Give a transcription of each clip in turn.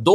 2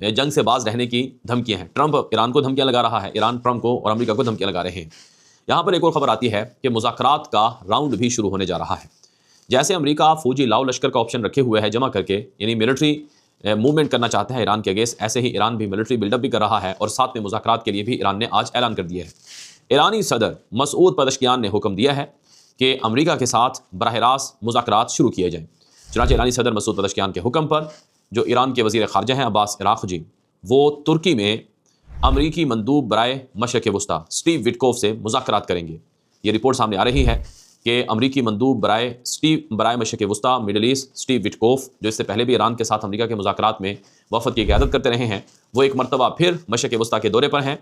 جنگ سے باز رہنے کی دھمکیاں ہیں۔ ٹرمپ ایران کو دھمکیاں لگا رہا ہے، ایران ٹرمپ کو اور امریکہ کو دھمکیاں لگا رہے ہیں۔ یہاں پر ایک اور خبر آتی ہے کہ مذاکرات کا راؤنڈ بھی شروع ہونے جا رہا ہے۔ جیسے امریکہ فوجی لاؤ لشکر کا آپشن رکھے ہوئے ہے جمع کر کے، یعنی ملٹری موومنٹ کرنا چاہتا ہے ایران کے اگینسٹ، ایسے ہی ایران بھی ملٹری بلڈ اپ بھی کر رہا ہے، اور ساتھ میں مذاکرات کے لیے بھی ایران نے آج اعلان کر دیا ہے۔ ایرانی صدر مسعود پزشکیان نے حکم دیا ہے کہ امریکہ کے ساتھ براہ راست مذاکرات شروع کیے جائیں۔ چنانچہ ایرانی صدر مسعود پزشکیان کے حکم پر جو ایران کے وزیر خارجہ ہیں عباس عراقچی، وہ ترکی میں امریکی مندوب برائے مشرق وسطیٰ اسٹیو وٹکوف سے مذاکرات کریں گے۔ یہ رپورٹ سامنے آ رہی ہے کہ امریکی مندوب برائے مشرق وسطیٰ مڈل ایسٹ اسٹیو وٹکوف، جو اس سے پہلے بھی ایران کے ساتھ امریکہ کے مذاکرات میں وفد کی قیادت کرتے رہے ہیں، وہ ایک مرتبہ پھر مشرق وسطیٰ کے دورے پر ہیں۔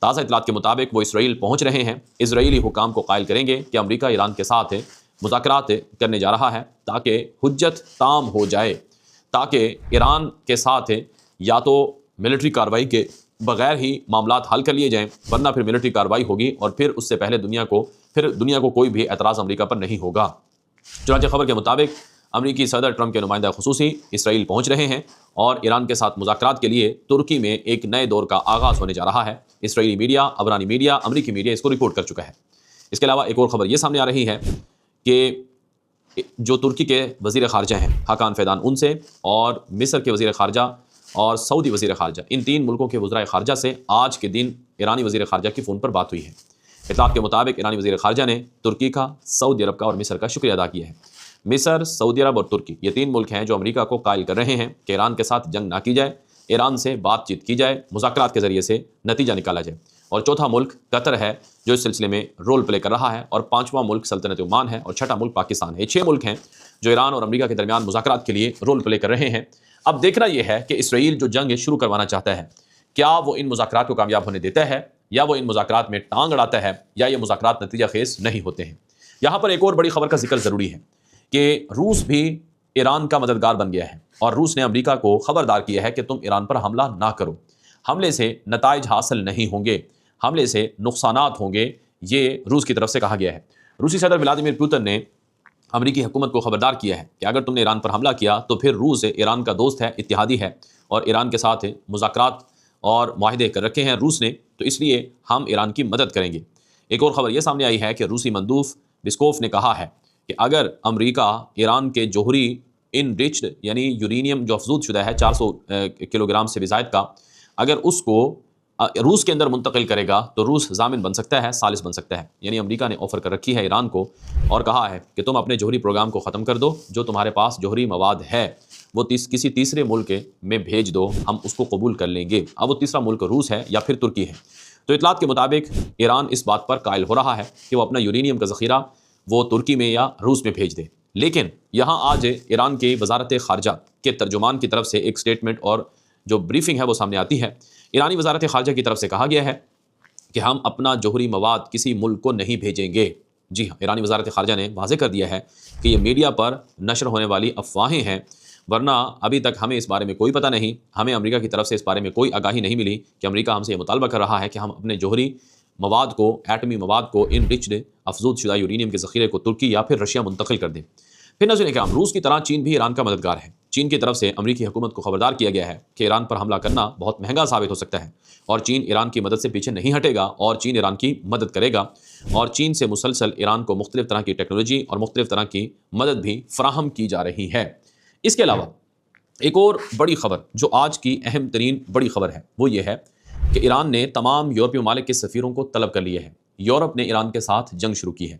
تازہ اطلاعات کے مطابق وہ اسرائیل پہنچ رہے ہیں۔ اسرائیلی حکام کو قائل کریں گے کہ امریکہ ایران کے ساتھ مذاکرات کرنے جا رہا ہے تاکہ حجت تام ہو جائے، تاکہ ایران کے ساتھ یا تو ملٹری کارروائی کے بغیر ہی معاملات حل کر لیے جائیں، ورنہ پھر ملٹری کارروائی ہوگی اور پھر اس سے پہلے دنیا کو کوئی بھی اعتراض امریکہ پر نہیں ہوگا۔ چنانچہ خبر کے مطابق امریکی صدر ٹرمپ کے نمائندہ خصوصی اسرائیل پہنچ رہے ہیں اور ایران کے ساتھ مذاکرات کے لیے ترکی میں ایک نئے دور کا آغاز ہونے جا رہا ہے۔ اسرائیلی میڈیا، عبرانی میڈیا، امریکی میڈیا اس کو رپورٹ کر چکا ہے۔ اس کے علاوہ ایک اور خبر یہ سامنے آ رہی ہے کہ جو ترکی کے وزیر خارجہ ہیں حاکان فیدان، ان سے اور مصر کے وزیر خارجہ اور سعودی وزیر خارجہ، ان تین ملکوں کے وزرائے خارجہ سے آج کے دن ایرانی وزیر خارجہ کی فون پر بات ہوئی ہے۔ اطلاعات کے مطابق ایرانی وزیر خارجہ نے ترکی کا، سعودی عرب کا اور مصر کا شکریہ ادا کیا ہے۔ مصر، سعودی عرب اور ترکی یہ تین ملک ہیں جو امریکہ کو قائل کر رہے ہیں کہ ایران کے ساتھ جنگ نہ کی جائے، ایران سے بات چیت کی جائے، مذاکرات کے ذریعے سے نتیجہ نکالا جائے۔ اور چوتھا ملک قطر ہے جو اس سلسلے میں رول پلے کر رہا ہے، اور پانچواں ملک سلطنت عمان ہے، اور چھٹا ملک پاکستان ہے۔ یہ 6 ملک ہیں جو ایران اور امریکہ کے درمیان مذاکرات کے لیے رول پلے کر رہے ہیں۔ اب دیکھنا یہ ہے کہ اسرائیل جو جنگ شروع کروانا چاہتا ہے، کیا وہ ان مذاکرات کو کامیاب ہونے دیتا ہے، یا وہ ان مذاکرات میں ٹانگ اڑاتا ہے، یا یہ مذاکرات نتیجہ خیز نہیں ہوتے ہیں۔ یہاں پر ایک اور بڑی خبر کا ذکر ضروری ہے کہ روس بھی ایران کا مددگار بن گیا ہے، اور روس نے امریکہ کو خبردار کیا ہے کہ تم ایران پر حملہ نہ کرو، حملے سے نتائج حاصل نہیں ہوں گے، حملے سے نقصانات ہوں گے، یہ روس کی طرف سے کہا گیا ہے۔ روسی صدر ولادیمیر پوتن نے امریکی حکومت کو خبردار کیا ہے کہ اگر تم نے ایران پر حملہ کیا تو پھر روس ایران کا دوست ہے، اتحادی ہے، اور ایران کے ساتھ مذاکرات اور معاہدے کر رکھے ہیں روس نے، تو اس لیے ہم ایران کی مدد کریں گے۔ ایک اور خبر یہ سامنے آئی ہے کہ روسی مندوب بسکوف نے کہا ہے کہ اگر امریکہ ایران کے جوہری انریچڈ یعنی یورینیم جو افزود شدہ ہے 400 کلو گرام سے بھی زائد کا، اگر اس کو روس کے اندر منتقل کرے گا تو روس ضامن بن سکتا ہے، ثالث بن سکتا ہے۔ یعنی امریکہ نے آفر کر رکھی ہے ایران کو اور کہا ہے کہ تم اپنے جوہری پروگرام کو ختم کر دو، جو تمہارے پاس جوہری مواد ہے وہ کسی تیسرے ملک میں بھیج دو، ہم اس کو قبول کر لیں گے۔ اب وہ تیسرا ملک روس ہے یا پھر ترکی ہے۔ تو اطلاعات کے مطابق ایران اس بات پر قائل ہو رہا ہے کہ وہ اپنا یورینیم کا ذخیرہ وہ ترکی میں یا روس میں بھیج دے۔ لیکن یہاں آج ایران کی وزارت خارجہ کے ترجمان کی طرف سے ایک سٹیٹمنٹ اور جو بریفنگ ہے وہ سامنے آتی ہے۔ ایرانی وزارت خارجہ کی طرف سے کہا گیا ہے کہ ہم اپنا جوہری مواد کسی ملک کو نہیں بھیجیں گے۔ جی ہاں، ایرانی وزارت خارجہ نے واضح کر دیا ہے کہ یہ میڈیا پر نشر ہونے والی افواہیں ہیں، ورنہ ابھی تک ہمیں اس بارے میں کوئی پتہ نہیں، ہمیں امریکہ کی طرف سے اس بارے میں کوئی آگاہی نہیں ملی کہ امریکہ ہم سے یہ مطالبہ کر رہا ہے کہ ہم اپنے جوہری مواد کو، ایٹمی مواد کو، انریچڈ افزود شدہ یورینیم کے ذخیرے کو ترکی یا پھر رشیا منتقل کر دیں۔ پھر ناظرین کرام، روس کی طرح چین بھی ایران کا مددگار ہے۔ چین کی طرف سے امریکی حکومت کو خبردار کیا گیا ہے کہ ایران پر حملہ کرنا بہت مہنگا ثابت ہو سکتا ہے، اور چین ایران کی مدد سے پیچھے نہیں ہٹے گا، اور چین ایران کی مدد کرے گا، اور چین سے مسلسل ایران کو مختلف طرح کی ٹیکنالوجی اور مختلف طرح کی مدد بھی فراہم کی جا رہی ہے۔ اس کے علاوہ ایک اور بڑی خبر جو آج کی اہم ترین بڑی خبر ہے وہ یہ ہے کہ ایران نے تمام یورپی ممالک کے سفیروں کو طلب کر لیا ہے۔ یورپ نے ایران کے ساتھ جنگ شروع کی ہے۔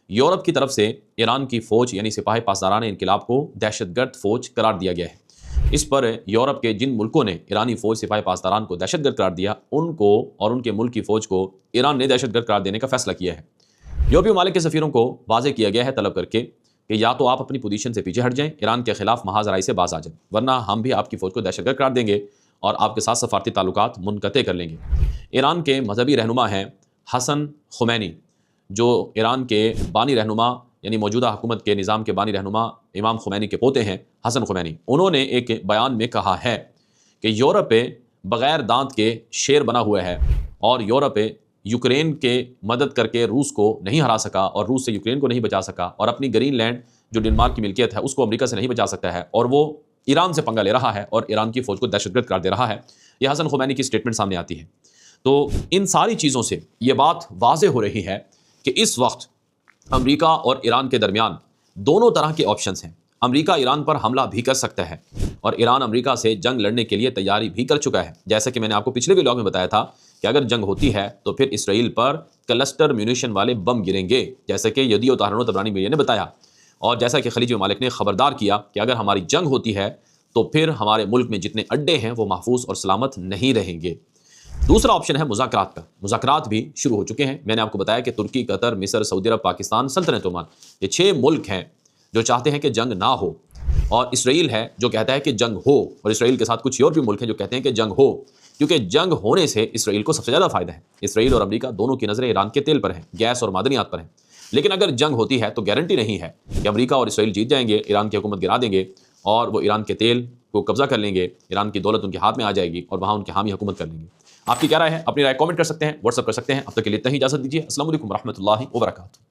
یورپ کی طرف سے ایران کی فوج یعنی سپاہی پاسداران انقلاب کو دہشت گرد فوج قرار دیا گیا ہے۔ اس پر یورپ کے جن ملکوں نے ایرانی فوج سپاہی پاسداران کو دہشت گرد قرار دیا، ان کو اور ان کے ملک کی فوج کو ایران نے دہشت گرد قرار دینے کا فیصلہ کیا ہے۔ یورپی ممالک کے سفیروں کو واضح کیا گیا ہے طلب کر کے کہ یا تو آپ اپنی پوزیشن سے پیچھے ہٹ جائیں، ایران کے خلاف محاذ آرائی سے باز آ جائیں، ورنہ ہم بھی آپ کی فوج کو دہشت گرد قرار دیں گے اور آپ کے ساتھ سفارتی تعلقات منقطع کر لیں گے۔ ایران کے مذہبی رہنما ہیں حسن خمینی، جو ایران کے بانی رہنما یعنی موجودہ حکومت کے نظام کے بانی رہنما امام خمینی کے پوتے ہیں حسن خمینی۔ انہوں نے ایک بیان میں کہا ہے کہ یورپ بغیر دانت کے شیر بنا ہوا ہے، اور یورپ یوکرین کے مدد کر کے روس کو نہیں ہرا سکا، اور روس سے یوکرین کو نہیں بچا سکا، اور اپنی گرین لینڈ جو ڈنمارک کی ملکیت ہے اس کو امریکہ سے نہیں بچا سکتا ہے، اور وہ ایران سے پنگا لے رہا ہے اور ایران کی فوج کو دہشت گرد قرار دے رہا ہے۔ یہ حسن خمینی کی سٹیٹمنٹ سامنے آتی ہے۔ تو ان ساری چیزوں سے یہ بات واضح ہو رہی ہے کہ اس وقت امریکہ اور ایران کے درمیان دونوں طرح کے آپشنز ہیں۔ امریکہ ایران پر حملہ بھی کر سکتا ہے اور ایران امریکہ سے جنگ لڑنے کے لیے تیاری بھی کر چکا ہے، جیسا کہ میں نے آپ کو پچھلے ویلاگ میں بتایا تھا کہ اگر جنگ ہوتی ہے تو پھر اسرائیل پر کلسٹر میونیشن والے بم گریں گے، جیسا کہ یدیو طاہران طبرانی میڈیا نے بتایا، اور جیسا کہ خلیجی ممالک نے خبردار کیا کہ اگر ہماری جنگ ہوتی ہے تو پھر ہمارے ملک میں جتنے اڈے ہیں وہ محفوظ اور سلامت نہیں رہیں گے۔ دوسرا آپشن ہے مذاکرات کا۔ مذاکرات بھی شروع ہو چکے ہیں۔ میں نے آپ کو بتایا کہ ترکی، قطر، مصر، سعودی عرب، پاکستان، سلطنت عمان، یہ 6 ملک ہیں جو چاہتے ہیں کہ جنگ نہ ہو، اور اسرائیل ہے جو کہتا ہے کہ جنگ ہو، اور اسرائیل کے ساتھ کچھ یورپی ملک ہیں جو کہتے ہیں کہ جنگ ہو، کیونکہ جنگ ہونے سے اسرائیل کو سب سے زیادہ فائدہ ہے۔ اسرائیل اور امریکہ دونوں کی نظریں ایران کے تیل پر ہیں، گیس اور معدنیات پر ہیں، لیکن اگر جنگ ہوتی ہے تو گارنٹی نہیں ہے کہ امریکہ اور اسرائیل جیت جائیں گے، ایران کی حکومت گرا دیں گے اور وہ ایران کے تیل کو قبضہ کر لیں گے، ایران کی دولت ان کے ہاتھ میں آ جائے گی اور وہاں ان کے حامی حکومت کر لیں گے۔ آپ کی کیا رائے ہے؟ اپنی رائے کامنٹ کر سکتے ہیں، واٹس ایپ کر سکتے ہیں۔ اب تک کے لیے اتنا ہی، اجازت دیجیے۔ السلام علیکم ورحمۃ اللہ وبرکاتہ۔